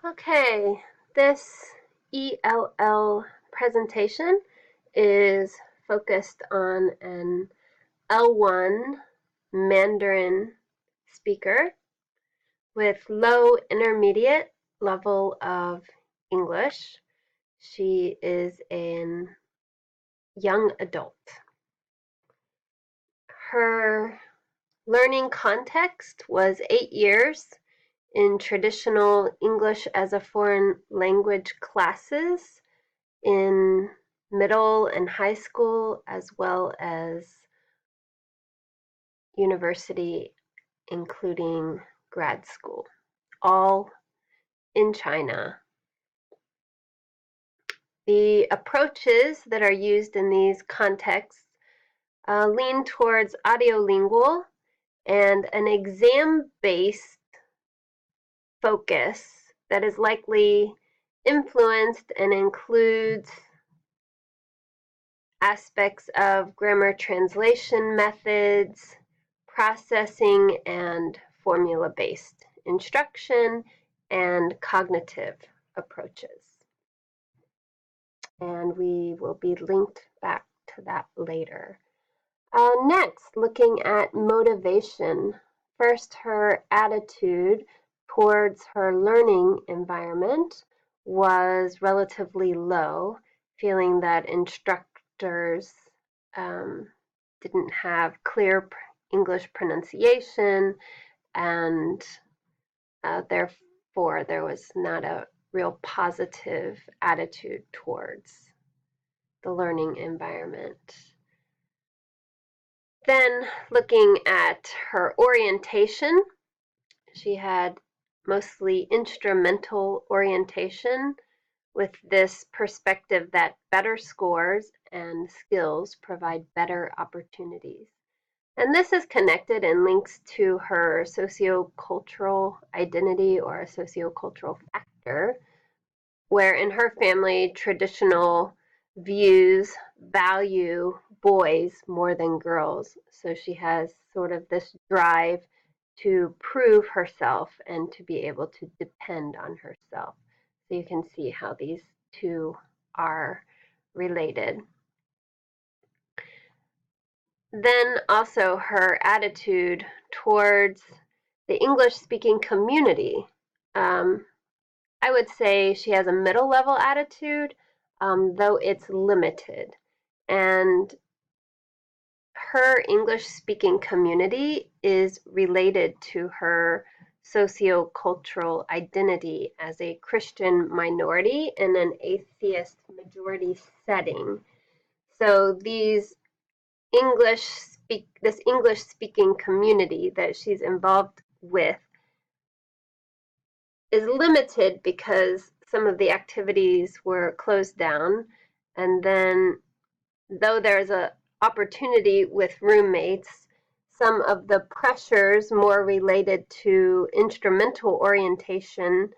Okay, this ELL presentation is focused on an L1 Mandarin speaker with low intermediate level of English. She is a young adult. Her learning context was 8 years in traditional English as a foreign language classes in middle and high school, as well as university, including grad school, all in China. The approaches that are used in these contexts lean towards audiolingual and an exam-based focus that is likely influenced and includes aspects of grammar translation methods, processing and formula-based instruction, and cognitive approaches. And we will be linked back to that later. Next, looking at motivation. First, her attitude towards her learning environment was relatively low, feeling that instructors didn't have clear English pronunciation, and therefore there was not a real positive attitude towards the learning environment. Then looking at her orientation, she had mostly instrumental orientation with this perspective that better scores and skills provide better opportunities. And this is connected and links to her sociocultural identity or a sociocultural factor, where in her family, traditional views value boys more than girls. So she has sort of this drive to prove herself and to be able to depend on herself. So you can see how these two are related. Then also her attitude towards the English-speaking community. I would say she has a middle level attitude, though it's limited. And her English-speaking community is related to her sociocultural identity as a Christian minority in an atheist majority setting. So this English-speaking community that she's involved with is limited because some of the activities were closed down, and then though there's an opportunity with roommates, some of the pressures more related to instrumental orientation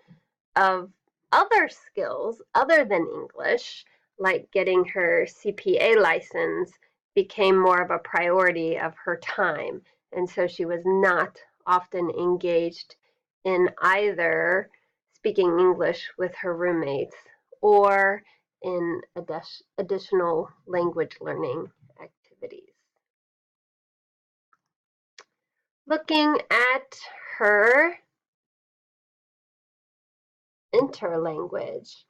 of other skills other than English, like getting her CPA license, became more of a priority of her time. And so she was not often engaged in either speaking English with her roommates or in additional language learning activities. Looking at her interlanguage.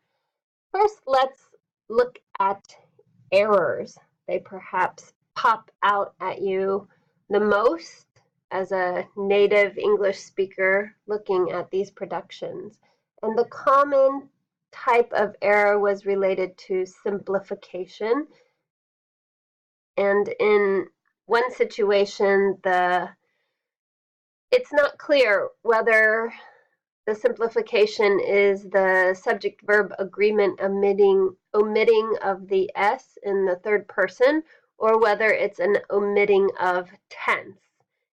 First, let's look at errors. They perhaps pop out at you the most as a native English speaker looking at these productions. And the common type of error was related to simplification. And in one situation, it's not clear whether the simplification is the subject-verb agreement omitting of the S in the third person, or whether it's an omitting of tense.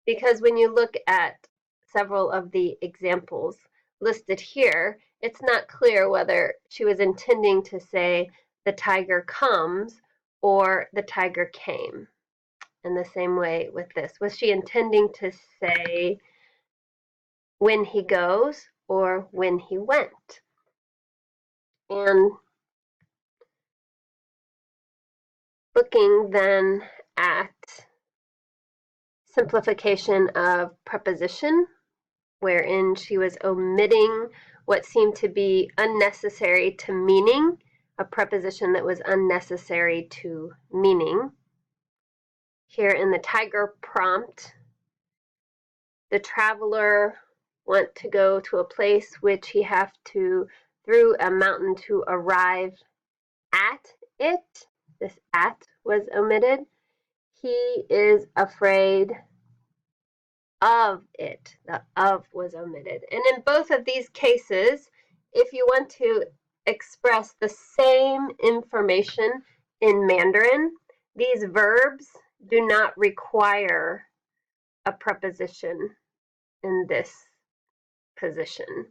Because when you look at several of the examples listed here, it's not clear whether she was intending to say the tiger comes or the tiger came. In the same way with this, was she intending to say when he goes or when he went? And looking then at simplification of preposition, wherein she was omitting what seemed to be unnecessary to meaning, a preposition that was unnecessary to meaning. Here in the tiger prompt, the traveler want to go to a place which he have to through a mountain to arrive at it. This at was omitted. He is afraid of it. The of was omitted. And in both of these cases, if you want to express the same information in Mandarin, these verbs do not require a preposition in this position.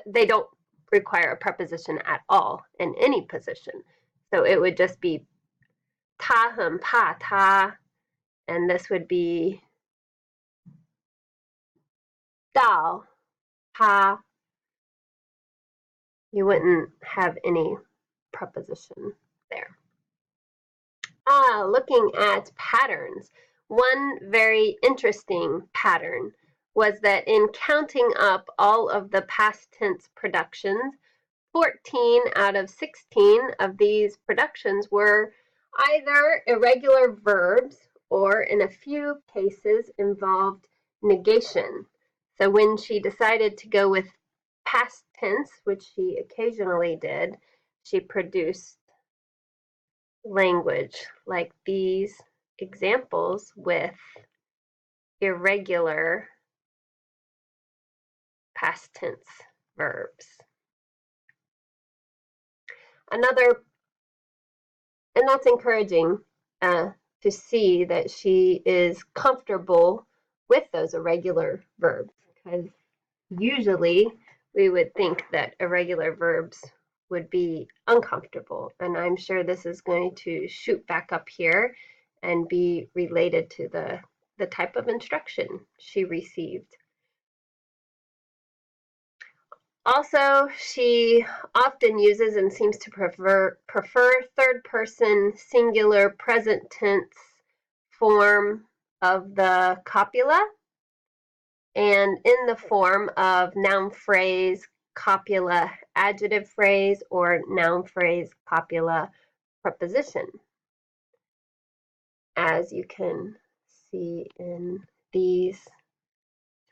They don't require a preposition at all in any position. So it would just be ta hem pa ta, and this would be dao pa. You wouldn't have any preposition there. Looking at patterns. One very interesting pattern was that in counting up all of the past tense productions, 14 out of 16 of these productions were either irregular verbs or in a few cases involved negation. So when she decided to go with past tense, which she occasionally did, she produced language like these examples with irregular past tense verbs. Another, and that's encouraging to see that she is comfortable with those irregular verbs, because usually we would think that irregular verbs would be uncomfortable, and I'm sure this is going to shoot back up here and be related to the type of instruction she received. Also, she often uses and seems to prefer third person singular present tense form of the copula, and in the form of noun phrase, copula, adjective phrase, or noun phrase, copula, preposition, as you can see in these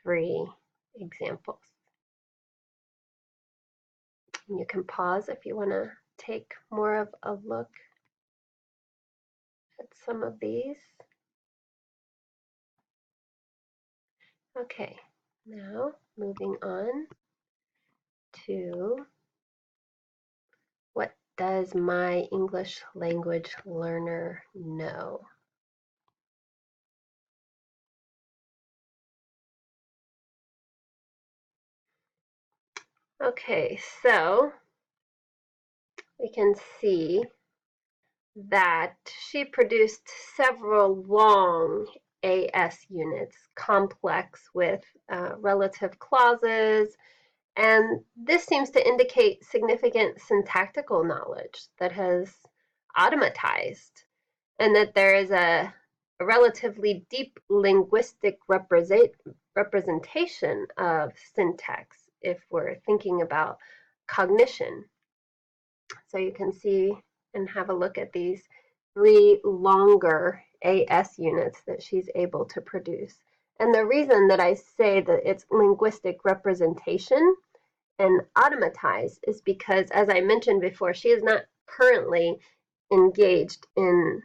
three examples. And you can pause if you want to take more of a look at some of these. Okay, now moving on to what does my English language learner know? Okay, so we can see that she produced several long AS units, complex with relative clauses, and this seems to indicate significant syntactical knowledge that has automatized, and that there is a relatively deep linguistic representation of syntax if we're thinking about cognition. So you can see and have a look at these three longer AS units that she's able to produce. And the reason that I say that it's linguistic representation and automatized is because, as I mentioned before, she is not currently engaged in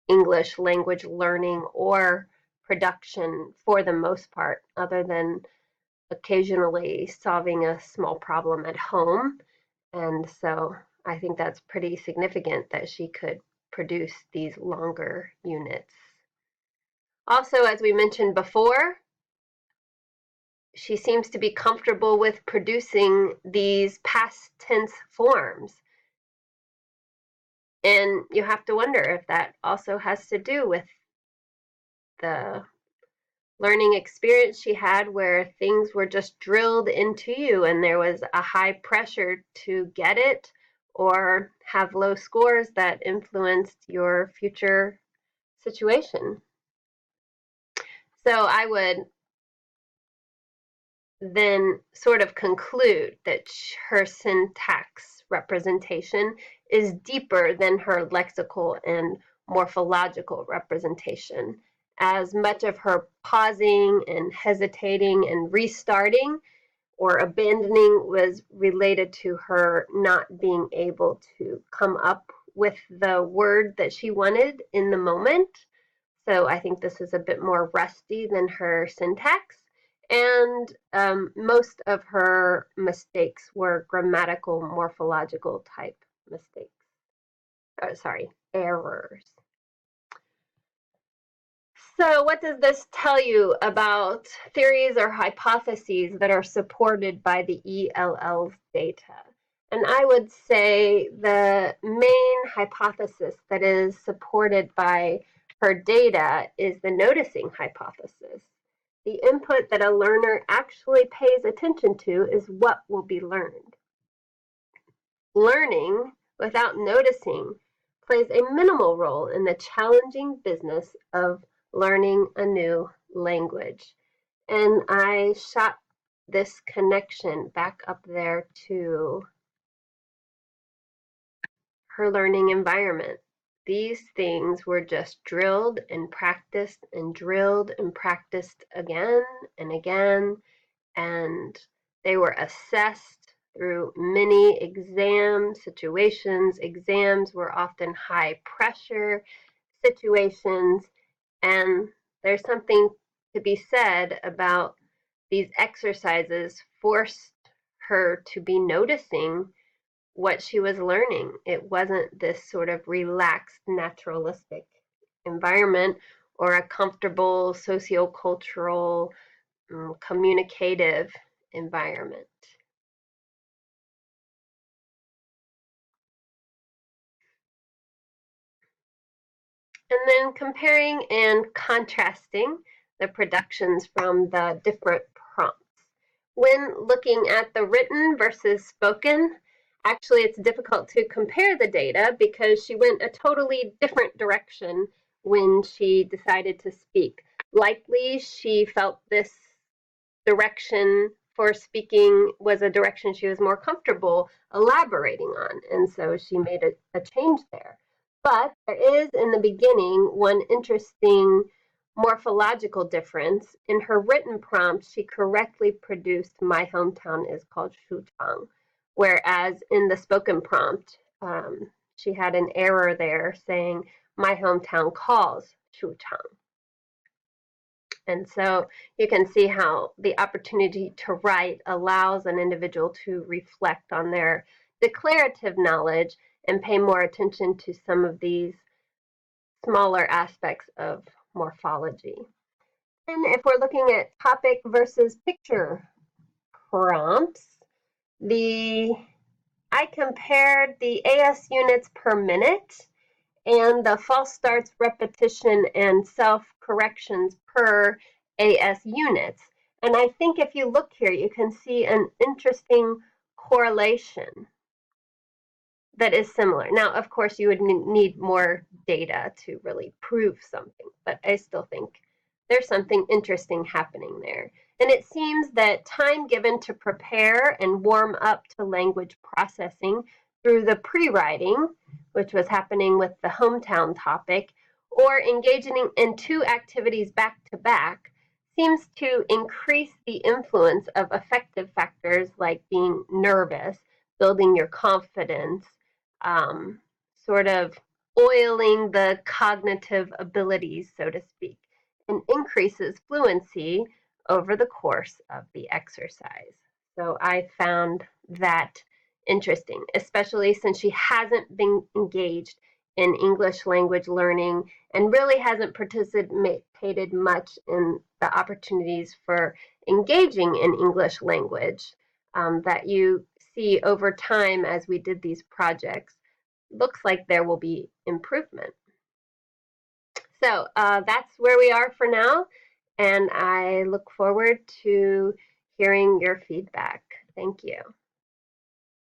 English language learning or production for the most part, other than occasionally solving a small problem at home. And so I think that's pretty significant that she could produce these longer units. Also, as we mentioned before, she seems to be comfortable with producing these past tense forms. And you have to wonder if that also has to do with the learning experience she had where things were just drilled into you and there was a high pressure to get it, or have low scores that influenced your future situation. So I would then sort of conclude that her syntax representation is deeper than her lexical and morphological representation, as much of her pausing and hesitating and restarting or abandoning was related to her not being able to come up with the word that she wanted in the moment. So I think this is a bit more rusty than her syntax. And most of her mistakes were grammatical, morphological type mistakes. Sorry, errors. So what does this tell you about theories or hypotheses that are supported by the ELL's data? And I would say the main hypothesis that is supported by her data is the noticing hypothesis. The input that a learner actually pays attention to is what will be learned. Learning without noticing plays a minimal role in the challenging business of learning a new language. And I shot this connection back up there to her learning environment. These things were just drilled and practiced and drilled and practiced again and again, and they were assessed through many exam situations. Exams were often high pressure situations, and there's something to be said about these exercises forced her to be noticing what she was learning. It wasn't this sort of relaxed, naturalistic environment or a comfortable sociocultural, communicative environment. And then comparing and contrasting the productions from the different prompts. When looking at the written versus spoken, actually it's difficult to compare the data because she went a totally different direction when she decided to speak. Likely she felt this direction for speaking was a direction she was more comfortable elaborating on, and so she made a change there. But there is, in the beginning, one interesting morphological difference. In her written prompt, she correctly produced "My hometown is called Shuchang," whereas in the spoken prompt, she had an error there saying "My hometown calls Shuchang." And so you can see how the opportunity to write allows an individual to reflect on their declarative knowledge and pay more attention to some of these smaller aspects of morphology. And if we're looking at topic versus picture prompts, I compared the AS units per minute and the false starts, repetition, and self-corrections per AS units. And I think if you look here, you can see an interesting correlation that is similar. Now, of course, you would need more data to really prove something, but I still think there's something interesting happening there. And it seems that time given to prepare and warm up to language processing through the pre-writing, which was happening with the hometown topic, or engaging in two activities back to back, seems to increase the influence of affective factors like being nervous, building your confidence, sort of oiling the cognitive abilities, so to speak, and increases fluency over the course of the exercise. So I found that interesting, especially since she hasn't been engaged in English language learning and really hasn't participated much in the opportunities for engaging in English language that you see over time as we did these projects. Looks like there will be improvement. So that's where we are for now, and I look forward to hearing your feedback. Thank you.